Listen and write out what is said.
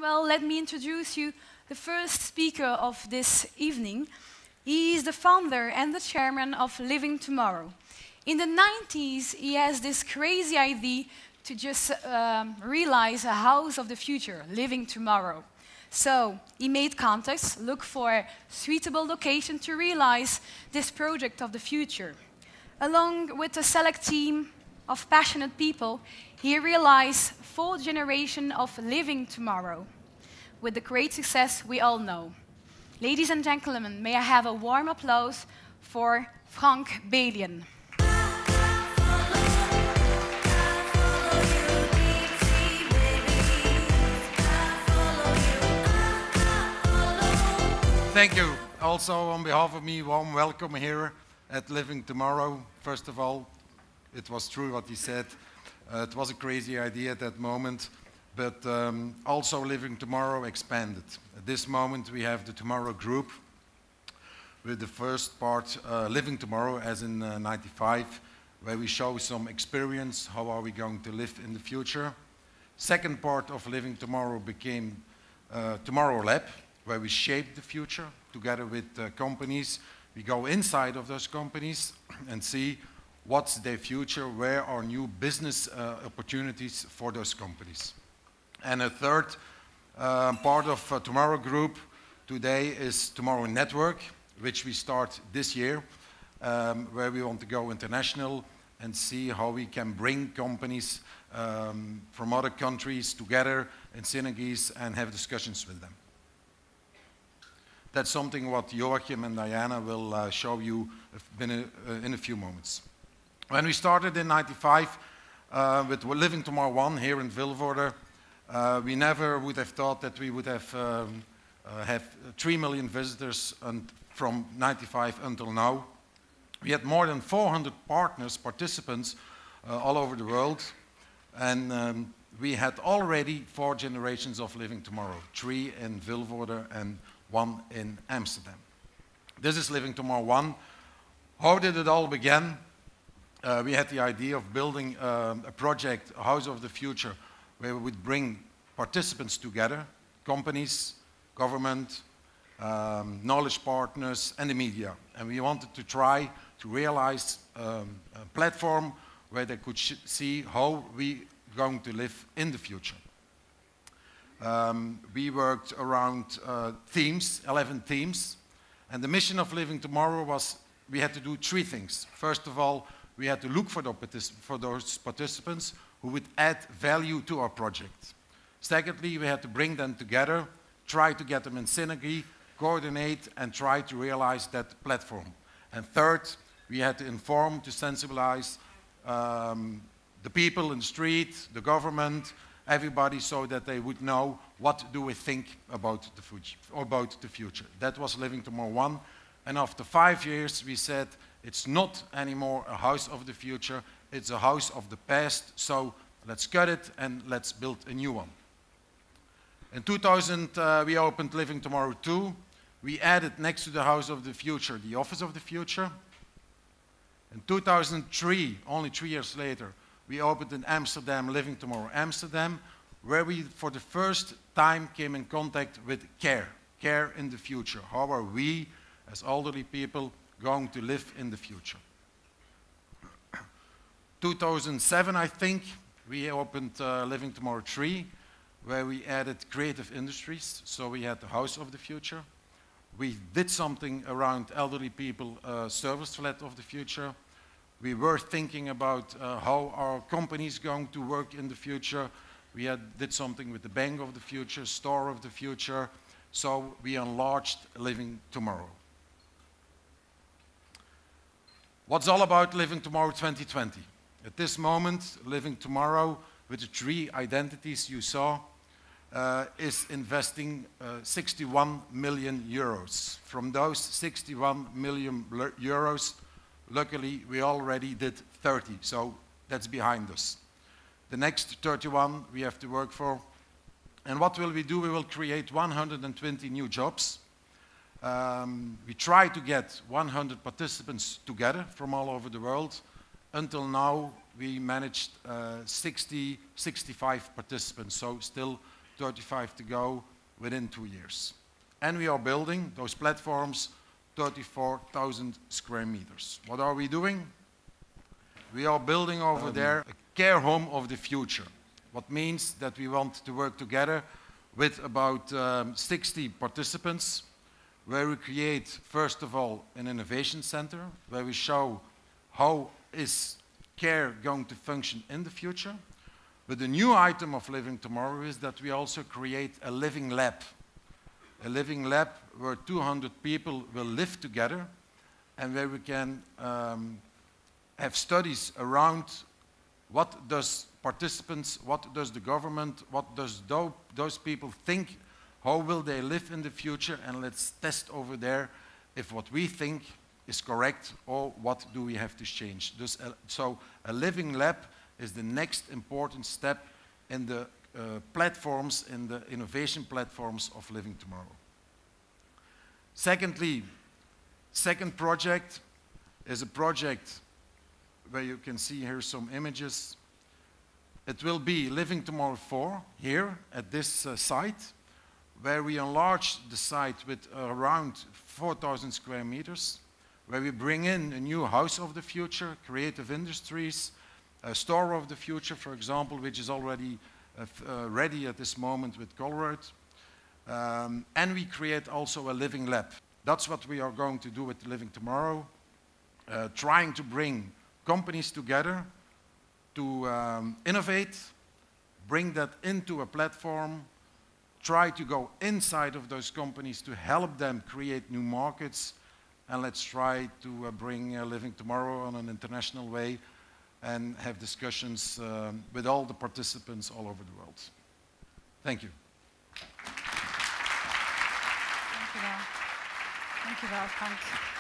well, let me introduce you the first speaker of this evening. He is the founder and the chairman of Living Tomorrow. In the 90s, he has this crazy idea to just realize a house of the future, Living Tomorrow. So he made contacts, looked for a suitable location to realize this project of the future. Along with a select team of passionate people, he realized 4 generations of Living Tomorrow, with the great success we all know. Ladies and gentlemen, may I have a warm applause for Frank Beliën. Thank you. Also, on behalf of me, warm welcome here at Living Tomorrow. First of all, it was true what he said. It was a crazy idea at that moment, but also Living Tomorrow expanded. At this moment, we have the Tomorrow Group with the first part, Living Tomorrow, as in '95, where we show some experience, how are we going to live in the future. Second part of Living Tomorrow became Tomorrow Lab, where we shape the future together with companies. We go inside of those companies and see what's their future, where are new business opportunities for those companies. And a third part of Tomorrow Group today is Tomorrow Network, which we start this year, where we want to go international and see how we can bring companies from other countries together in synergies and have discussions with them. That's something what Joachim and Diana will show you in a few moments. When we started in '95 with Living Tomorrow 1 here in Vilvoorde, we never would have thought that we would have 3 million visitors from '95 until now. We had more than 400 partners, participants all over the world, and we had already 4 generations of Living Tomorrow, 3 in Vilvoorde and 1 in Amsterdam. This is Living Tomorrow 1. How did it all begin? We had the idea of building a project, a house of the future, where we would bring participants together, companies, government, knowledge partners, and the media. And we wanted to try to realize a platform where they could see how we are going to live in the future. We worked around themes, 11 themes, and the mission of Living Tomorrow was we had to do 3 things. First of all, we had to look for those participants who would add value to our project. Secondly, we had to bring them together, try to get them in synergy, coordinate, and try to realize that platform. And third, we had to inform, to sensibilize the people in the street, the government, everybody, so that they would know what do we think about the future. That was Living Tomorrow 1. And after 5 years, we said, it's not anymore a house of the future, it's a house of the past, so let's cut it and let's build a new one. In 2000, we opened Living Tomorrow 2. We added next to the house of the future, the office of the future. In 2003, only 3 years later, we opened in Amsterdam, Living Tomorrow Amsterdam, where we, for the first time, came in contact with care in the future. How are we, as elderly people, going to live in the future? 2007, I think, we opened Living Tomorrow 3, where we added creative industries, so we had the house of the future. We did something around elderly people, service flat of the future. We were thinking about how our companies going to work in the future. We did something with the bank of the future, store of the future. So we enlarged Living Tomorrow. What's all about Living Tomorrow 2020? At this moment, Living Tomorrow, with the 3 identities you saw, is investing 61 million euros. From those 61 million euros, luckily, we already did 30, so that's behind us. The next 31 we have to work for. And what will we do? We will create 120 new jobs. We try to get 100 participants together from all over the world. Until now, we managed 65 participants, so still 35 to go within 2 years. And we are building those platforms, 34,000 square meters. What are we doing? We are building over there a care home of the future. What means that we want to work together with about 60 participants, where we create, first of all, an innovation center, where we show how is care going to function in the future. But the new item of Living Tomorrow is that we also create a living lab. A living lab where 200 people will live together and where we can have studies around what does participants, what does the government, what does those people think, how will they live in the future, and let's test over there if what we think is correct or what do we have to change. So a living lab is the next important step in the platforms, in the innovation platforms of Living Tomorrow. Secondly, second project is a project where you can see here some images. It will be Living Tomorrow 4 here at this site, where we enlarge the site with around 4,000 square meters, where we bring in a new house of the future, creative industries, a store of the future, for example, which is already ready at this moment with Colruyt. And we create also a living lab. That's what we are going to do with Living Tomorrow, trying to bring companies together to innovate, bring that into a platform, try to go inside of those companies to help them create new markets, and let's try to bring Living Tomorrow on an international way and have discussions with all the participants all over the world. Thank you. Dank u wel. Dank u wel, Frank.